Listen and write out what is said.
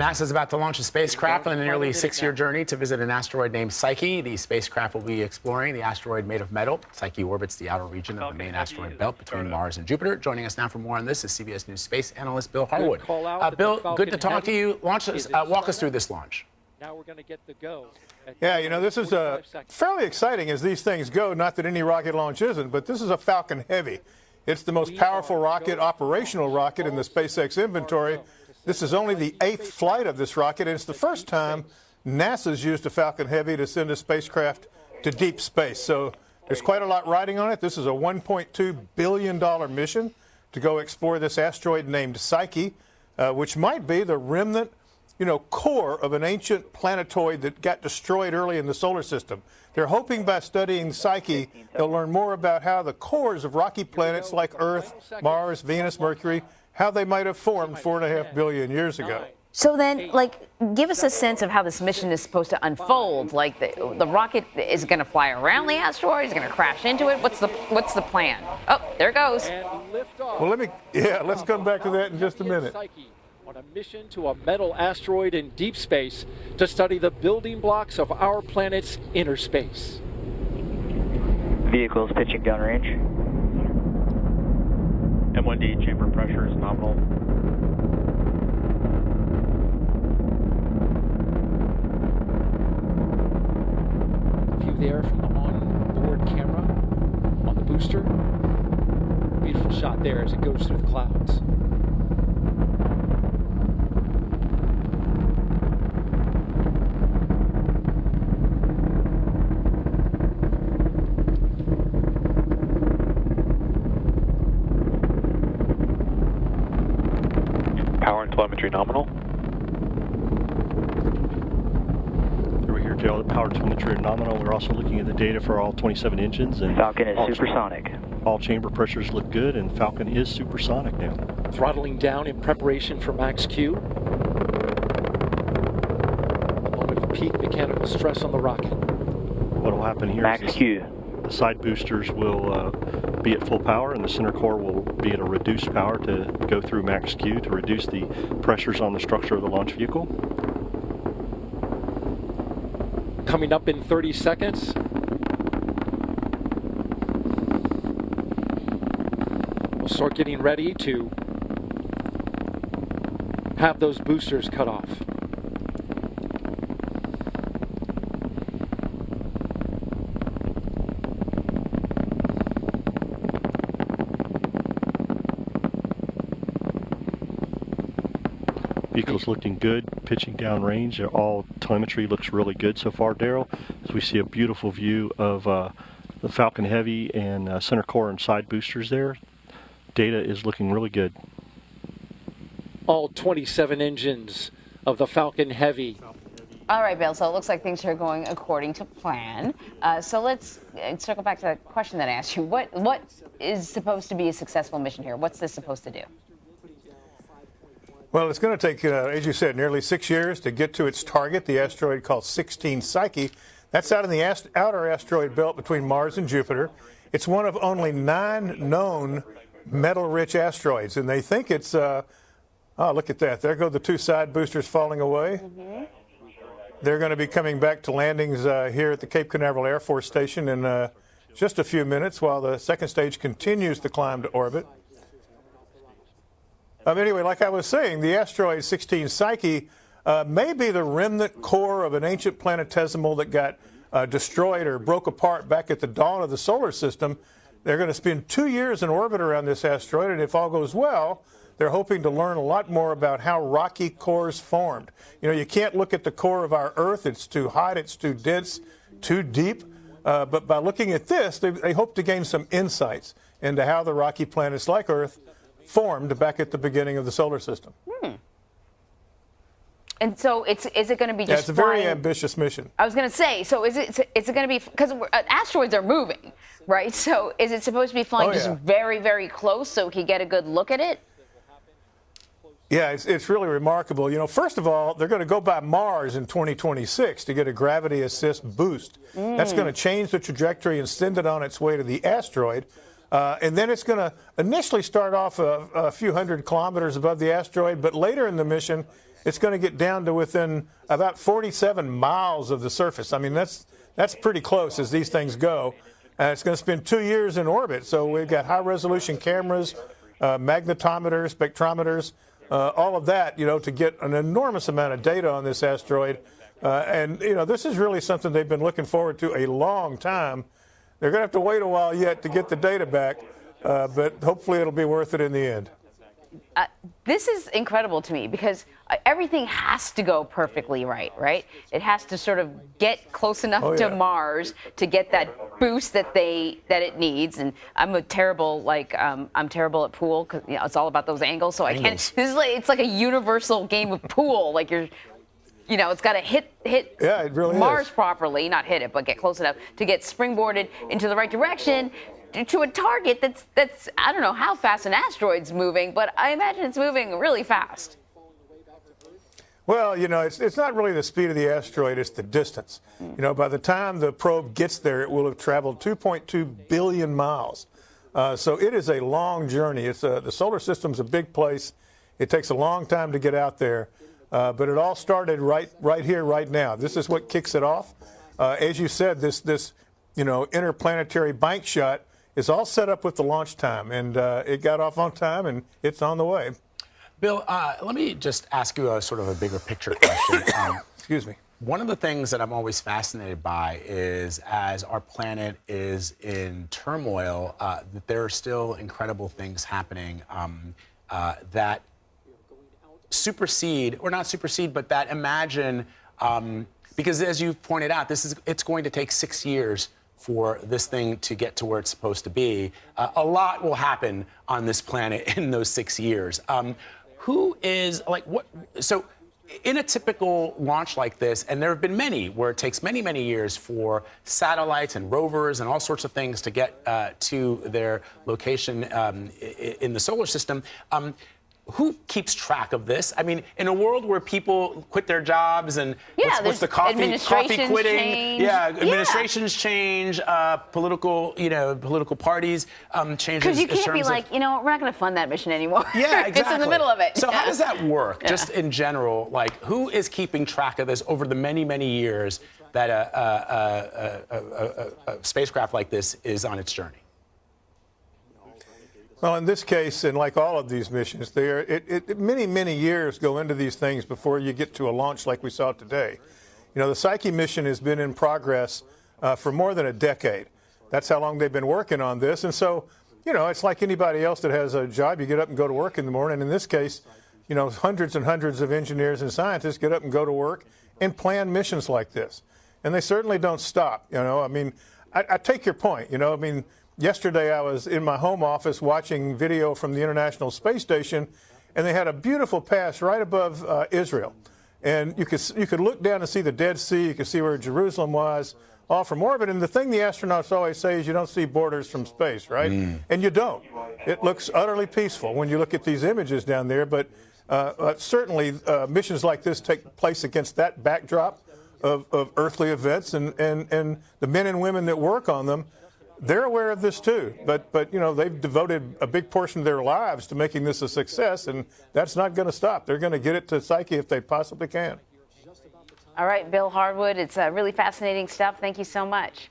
NASA is about to launch a spacecraft on a nearly 6-year journey to visit an asteroid named Psyche. The spacecraft will be exploring the asteroid made of metal. Psyche orbits the outer region of the main asteroid belt between Mars and Jupiter. Joining us now for more on this is CBS News space analyst Bill Harwood. Bill, good to talk to you. Walk us through this launch. Now we're going to get the go. Yeah, you know, this is fairly exciting as these things go. Not that any rocket launch isn't, but this is a Falcon Heavy. It's the most powerful rocket, operational rocket in the SpaceX inventory. This is only the 8th flight of this rocket, and it's the first time NASA's used a Falcon Heavy to send a spacecraft to deep space. So there's quite a lot riding on it. This is a $1.2 billion mission to go explore this asteroid named Psyche, which might be the remnant, core of an ancient planetoid that got destroyed early in the solar system. They're hoping by studying Psyche, they'll learn more about how the cores of rocky planets like Earth, Mars, Venus, Mercury, how they might have formed 4.5 billion years ago. So then, give us a sense of how this mission is supposed to unfold. Like, the rocket is going to fly around the asteroid, is going to crash into it. What's the plan? Oh, there it goes. Well, let's come back to that in just a minute. On a mission to a metal asteroid in deep space to study the building blocks of our planet's inner space. Vehicles pitching downrange. M1D chamber pressure is nominal. View there from the onboard camera on the booster. Beautiful shot there as it goes through the clouds. Power and telemetry nominal. We're here, Joe. The power telemetry nominal. We're also looking at the data for all 27 engines. And Falcon is supersonic. All chamber pressures look good, and Falcon is supersonic now. Throttling down in preparation for max Q. The moment of peak mechanical stress on the rocket. What will happen here max is Q. The side boosters will be at full power, and the center core will be at a reduced power to go through max Q to reduce the pressures on the structure of the launch vehicle. Coming up in 30 seconds. We'll start getting ready to have those boosters cut off. Vehicle's looking good, pitching down range. All telemetry looks really good so far, Daryl. As we see a beautiful view of the Falcon Heavy and center core and side boosters there. Data is looking really good. All 27 engines of the Falcon Heavy. All right, Bill, so it looks like things are going according to plan. So let's circle back to that question that I asked you. What is supposed to be a successful mission here? What's this supposed to do? Well, it's going to take, as you said, nearly 6 years to get to its target, the asteroid called 16 Psyche. That's out in the outer asteroid belt between Mars and Jupiter. It's one of only 9 known metal-rich asteroids, and they think it's, oh, look at that. There go the 2 side boosters falling away. Mm-hmm. They're going to be coming back to landings here at the Cape Canaveral Air Force Station in just a few minutes while the second stage continues the climb to orbit. Anyway, like I was saying, the asteroid 16 Psyche may be the remnant core of an ancient planetesimal that got destroyed or broke apart back at the dawn of the solar system. They're going to spend 2 years in orbit around this asteroid, and if all goes well, they're hoping to learn a lot more about how rocky cores formed. You can't look at the core of our Earth. It's too hot, it's too dense, too deep. But by looking at this, they hope to gain some insights into how the rocky planets like Earth formed back at the beginning of the solar system. And so is it going to be just it's a very ambitious mission. I was going to say, so is it going to be, because asteroids are moving, right? So is it supposed to be flying just very, very close so we can get a good look at it? Yeah, it's really remarkable. First of all, they're going to go by Mars in 2026 to get a gravity assist boost. That's going to change the trajectory and send it on its way to the asteroid. And then it's going to initially start off a few hundred kilometers above the asteroid, but later in the mission, it's going to get down to within about 47 miles of the surface. I mean, that's pretty close as these things go. It's going to spend 2 years in orbit, so we've got high-resolution cameras, magnetometers, spectrometers, all of that, to get an enormous amount of data on this asteroid. And this is really something they've been looking forward to a long time. They're going to have to wait a while yet to get the data back, but hopefully it'll be worth it in the end. This is incredible to me because everything has to go perfectly right? It has to sort of get close enough to Mars to get that boost that it needs. And I'm terrible at pool because it's all about those angles. So I can't. This is it's like a universal game of pool. Like it's got to hit it really Mars properly, not hit it, but get close enough to get springboarded into the right direction to a target that's I don't know how fast an asteroid's moving, but I imagine it's moving really fast. Well, it's not really the speed of the asteroid, it's the distance. By the time the probe gets there, it will have traveled 2.2 billion miles. So it is a long journey. The solar system's a big place. It takes a long time to get out there. But it all started right here, right now. This is what kicks it off. As you said, this interplanetary bank shot is all set up with the launch time, and it got off on time, and it's on the way. Bill, let me just ask you a sort of a bigger picture question. Excuse me. One of the things that I'm always fascinated by is as our planet is in turmoil, that there are still incredible things happening that supersede, or not supersede, but that imagine, because as you pointed out, it's going to take 6 years for this thing to get to where it's supposed to be. A lot will happen on this planet in those 6 years. So in a typical launch like this, and there have been many where it takes many, many years for satellites and rovers and all sorts of things to get to their location in the solar system, who keeps track of this? I mean, in a world where people quit their jobs and what's the coffee quitting? Change. Administrations change, political parties change. Because you can't be like, we're not going to fund that mission anymore. Yeah, exactly. It's in the middle of it. So how does that work, just in general? Like, who is keeping track of this over the many, many years that a spacecraft like this is on its journey? Well, in this case, and like all of these missions, many, many years go into these things before you get to a launch like we saw today. The Psyche mission has been in progress for more than a decade. That's how long they've been working on this. And so, it's like anybody else that has a job. You get up and go to work in the morning. In this case, hundreds and hundreds of engineers and scientists get up and go to work and plan missions like this. And they certainly don't stop. I mean, I take your point. Yesterday, I was in my home office watching video from the International Space Station, and they had a beautiful pass right above Israel. And you could look down and see the Dead Sea. You could see where Jerusalem was, all from orbit. And the thing the astronauts always say is you don't see borders from space, right? And you don't. It looks utterly peaceful when you look at these images down there. But certainly, missions like this take place against that backdrop of earthly events, and the men and women that work on them, they're aware of this too, but they've devoted a big portion of their lives to making this a success, and that's not going to stop. They're going to get it to Psyche if they possibly can. All right, Bill Harwood, it's really fascinating stuff. Thank you so much.